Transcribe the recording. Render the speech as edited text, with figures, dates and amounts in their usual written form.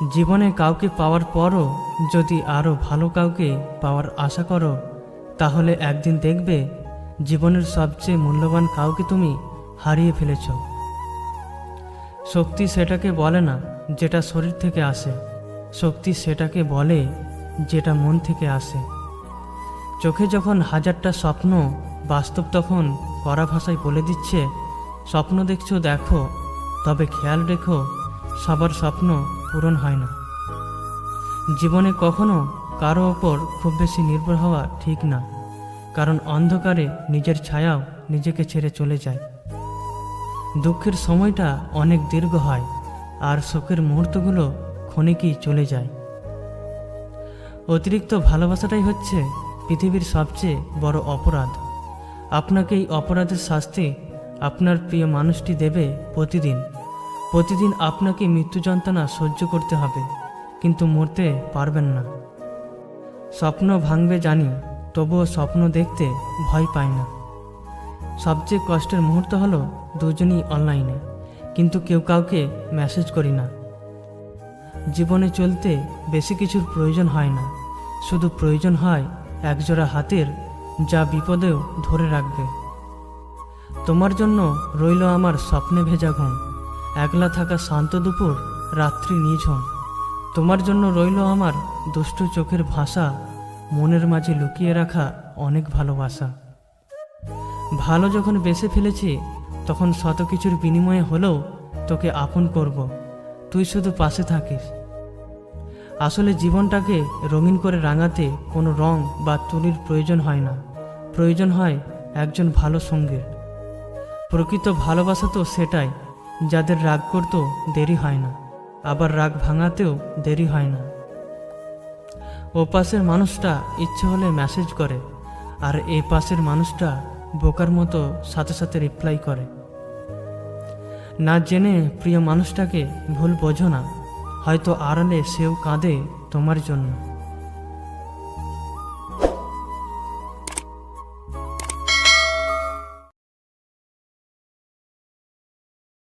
জীবনে কাউকে পাওয়ার পরও যদি আরও ভালো কাউকে পাওয়ার আশা করো, তাহলে একদিন দেখবে জীবনের সবচেয়ে মূল্যবান কাউকে তুমি হারিয়ে ফেলেছ। শক্তি সেটাকে বলে না যেটা শরীর থেকে আসে, শক্তি সেটাকে বলে যেটা মন থেকে আসে। চোখে যখন হাজারটা স্বপ্ন, বাস্তব তখন কড়া ভাষায় বলে দিচ্ছে, স্বপ্ন দেখছো দেখো, তবে খেয়াল রেখো সবার স্বপ্ন পূরণ হয় না। জীবনে কখনো কারো ওপর খুব বেশি নির্ভর হওয়া ঠিক না, কারণ অন্ধকারে নিজের ছায়াও নিজেকে ছেড়ে চলে যায়। দুঃখের সময়টা অনেক দীর্ঘ হয়, আর শোকের মুহূর্তগুলো ক্ষণিকেই চলে যায়। অতিরিক্ত ভালোবাসাটাই হচ্ছে পৃথিবীর সবচেয়ে বড় অপরাধ। আপনাকে এই অপরাধের শাস্তি আপনার প্রিয় মানুষটি দেবে প্রতিদিন। প্রতিদিন আপনাকে মৃত্যু যন্ত্রণা সহ্য করতে হবে, কিন্তু মরতে পারবেন না। স্বপ্ন ভাঙবে জানি, তবুও স্বপ্ন দেখতে ভয় পাই না। সবচেয়ে কষ্টের মুহূর্ত হলো দুজনই অনলাইনে, কিন্তু কেউ কাউকে মেসেজ করি না। জীবনে চলতে বেশি কিছুর প্রয়োজন হয় না, শুধু প্রয়োজন হয় একজোড়া হাতের, যা বিপদেও ধরে রাখবে। তোমার জন্য রইল আমার স্বপ্নে ভেজা ঘুম, একলা থাকা শান্ত দুপুর, রাত্রি নিঝুম। তোমার জন্য রইল আমার দুষ্টু চোখের ভাষা, মনের মাঝে লুকিয়ে রাখা অনেক ভালোবাসা। ভালো যখন বেসে ফেলেছি, তখন শত কিছুর বিনিময়ে হলেও তোকে আপন করব, তুই শুধু পাশে থাকিস। আসলে জীবনটাকে রঙিন করে রাঙাতে কোনো রং বা তুলির প্রয়োজন হয় না, প্রয়োজন হয় একজন ভালো সঙ্গীর। প্রকৃত ভালোবাসা তো সেটাই, যাদের রাগ করতেও দেরি হয় না, আবার রাগ ভাঙাতেও দেরি হয় না। ও পাশের মানুষটা ইচ্ছে হলে মেসেজ করে, আর এ পাশের মানুষটা বোকার মতো সাথে সাথে রিপ্লাই করে। না জেনে প্রিয় মানুষটাকে ভুল বোঝো না, হয়তো আড়ালে সেও কাঁদে তোমার জন্য।